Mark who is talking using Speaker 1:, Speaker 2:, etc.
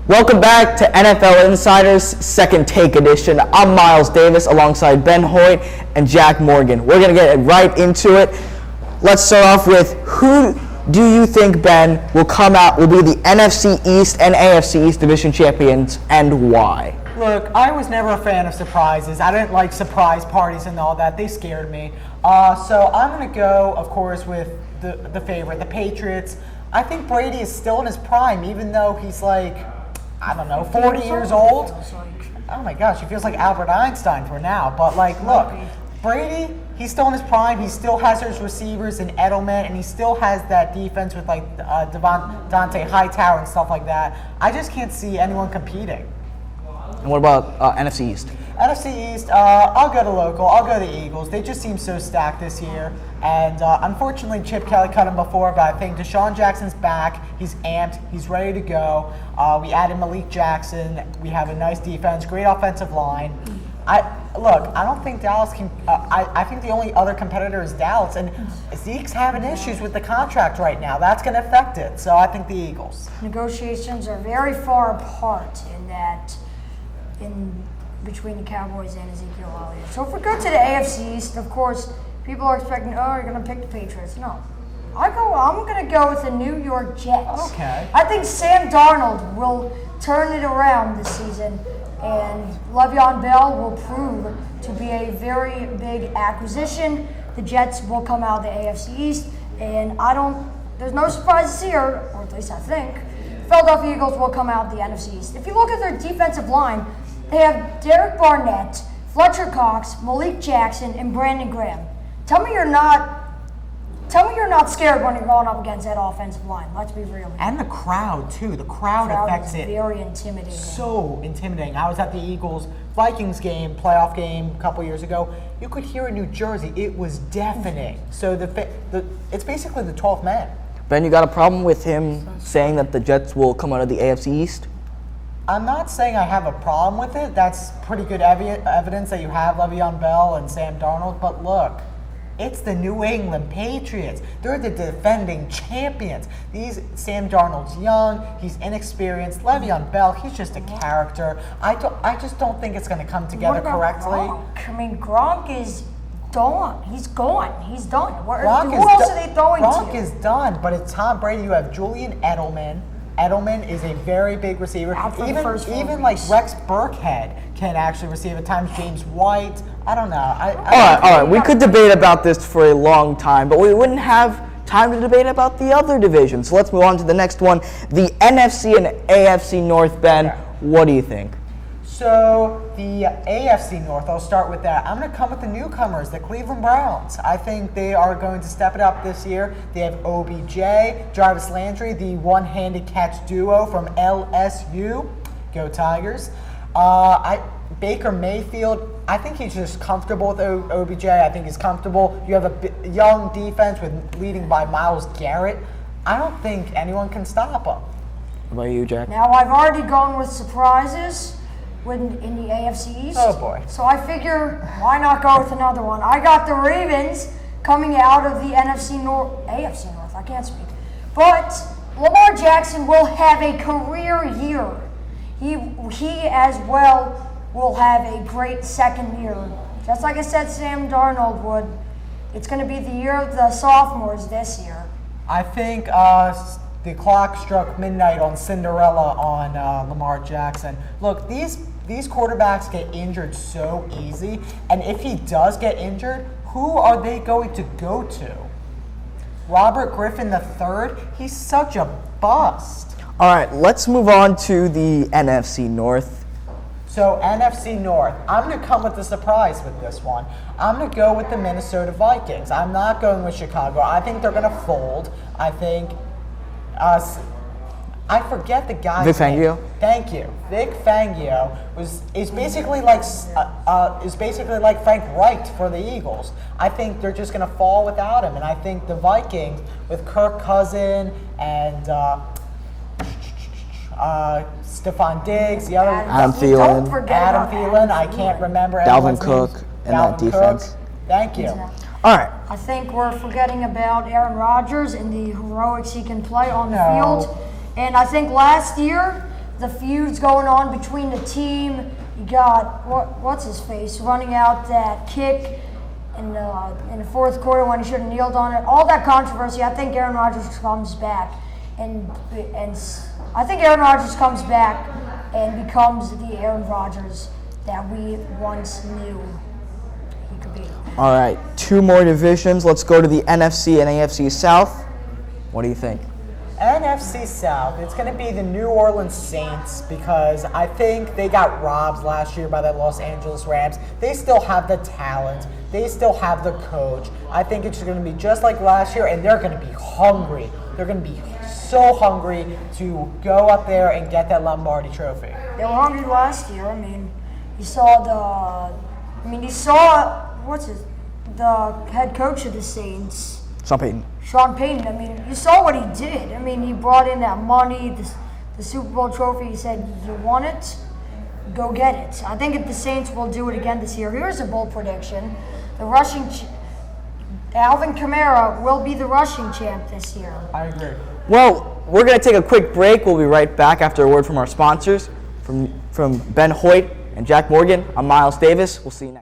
Speaker 1: Welcome back to NFL Insiders Second Take Edition. I'm Miles Davis alongside Ben Hoyt and Jack Morgan. We're going to get right into it. Let's start off with who do you think, Ben, will be the NFC East and AFC East division champions, and why?
Speaker 2: Look, I was never a fan of surprises. I didn't like surprise parties and all that. They scared me. So I'm going to go, of course, with the favorite, the Patriots. I think Brady is still in his prime, even though he's like, I don't know, 40 years old. Oh my gosh, he feels like Albert Einstein for now. But look, Brady, he's still in his prime. He still has his receivers in Edelman, and he still has that defense with Dante Hightower and stuff like that. I just can't see anyone competing.
Speaker 1: And what about NFC East?
Speaker 2: NFC East, I'll go to local. I'll go to the Eagles. They just seem so stacked this year. And unfortunately, Chip Kelly cut him before, but I think Deshaun Jackson's back. He's amped. He's ready to go. We added Malik Jackson. We have a nice defense, great offensive line. I don't think Dallas can. I think the only other competitor is Dallas, and Zeke's having issues with the contract right now. That's going to affect it. So I think the Eagles.
Speaker 3: Negotiations are very far apart between the Cowboys and Ezekiel Elliott. So if we go to the AFC East, of course, people are expecting, you're going to pick the Patriots. No. I'm going to go with the New York Jets.
Speaker 2: Okay.
Speaker 3: I think Sam Darnold will turn it around this season, and Le'Veon Bell will prove to be a very big acquisition. The Jets will come out of the AFC East, and there's no surprises here, or at least I think. Philadelphia Eagles will come out of the NFC East. If you look at their defensive line, they have Derek Barnett, Fletcher Cox, Malik Jackson, and Brandon Graham. Tell me you're not scared when you're going up against that offensive line. Let's be real.
Speaker 2: And the crowd too. The crowd affects it.
Speaker 3: Very intimidating.
Speaker 2: So intimidating. I was at the Eagles-Vikings game, playoff game a couple years ago. You could hear in New Jersey. It was deafening. So it's basically the 12th man.
Speaker 1: Ben, you got a problem with him saying that the Jets will come out of the AFC East?
Speaker 2: I'm not saying I have a problem with it. That's pretty good evidence that you have Le'Veon Bell and Sam Darnold. But look, it's the New England Patriots. They're the defending champions. Sam Darnold's young. He's inexperienced. Le'Veon Bell, he's just a character. I just don't think it's going to come together correctly.
Speaker 3: Gronk? I mean, Gronk is gone. He's gone. He's done. Who
Speaker 2: Gronk
Speaker 3: else are they throwing to?
Speaker 2: Gronk is done. But it's Tom Brady. You have Julian Edelman. Edelman is a very big receiver. Even like Rex Burkhead can actually receive at times. James White. I don't know.
Speaker 1: All right. We could debate about this for a long time, but we wouldn't have time to debate about the other divisions. So let's move on to the next one, the NFC and AFC North. Ben, what do you think?
Speaker 2: So the AFC North, I'll start with that. I'm going to come with the newcomers, the Cleveland Browns. I think they are going to step it up this year. They have OBJ, Jarvis Landry, the one-handed catch duo from LSU. Go Tigers. Baker Mayfield, I think he's just comfortable with OBJ. I think he's comfortable. You have a young defense leading by Myles Garrett. I don't think anyone can stop him.
Speaker 1: What about you, Jack?
Speaker 3: Now, I've already gone with surprises in the AFC East.
Speaker 2: Oh, boy.
Speaker 3: So I figure, why not go with another one? I got the Ravens coming out of the AFC North, I can't speak. But Lamar Jackson will have a career year. He as well will have a great second year. Just like I said Sam Darnold would. It's going to be the year of the sophomores this year.
Speaker 2: I think the clock struck midnight on Cinderella on Lamar Jackson. Look, these quarterbacks get injured so easy, and if he does get injured, who are they going to go to? Robert Griffin III? He's such a bust.
Speaker 1: All right, let's move on to the NFC North.
Speaker 2: So NFC North, I'm going to come with the surprise with this one. I'm going to go with the Minnesota Vikings. I'm not going with Chicago. I think they're going to fold. I think I forget the guy's
Speaker 1: Vic Fangio.
Speaker 2: name. Thank you. Vic Fangio is basically like Frank Reich for the Eagles. I think they're just going to fall without him, and I think the Vikings with Kirk Cousin and Stephon Diggs, the other
Speaker 1: Adam Thielen.
Speaker 3: Don't forget
Speaker 2: Adam
Speaker 3: about
Speaker 2: Thielen. I can't remember.
Speaker 1: Dalvin
Speaker 2: everyone's
Speaker 1: Cook
Speaker 2: names.
Speaker 1: and that
Speaker 2: Dalvin
Speaker 1: defense.
Speaker 2: Cook. Thank you.
Speaker 1: All right.
Speaker 3: I think we're forgetting about Aaron Rodgers and the heroics he can play on the
Speaker 2: No.
Speaker 3: field. And I think last year, the feuds going on between the team. You got what's his face running out that kick in the fourth quarter when he should have kneeled on it. All that controversy. I think Aaron Rodgers comes back, and I think Aaron Rodgers comes back and becomes the Aaron Rodgers that we once knew he could be.
Speaker 1: All right, 2 more divisions. Let's go to the NFC and AFC South. What do you think?
Speaker 2: NFC South, it's going to be the New Orleans Saints because I think they got robbed last year by the Los Angeles Rams. They still have the talent. They still have the coach. I think it's going to be just like last year, and they're going to be hungry. They're going to be so hungry to go up there and get that Lombardi trophy.
Speaker 3: They were hungry last year. I mean, you saw the head coach of the Saints, Sean Payton. I mean, you saw what he did. I mean, he brought in that money, the Super Bowl trophy. He said, "You want it? Go get it." I think if the Saints will do it again this year, here's a bold prediction: Alvin Kamara will be the rushing champ this year.
Speaker 2: I agree.
Speaker 1: Well, we're going to take a quick break. We'll be right back after a word from our sponsors. From Ben Hoyt and Jack Morgan, I'm Miles Davis. We'll see you next.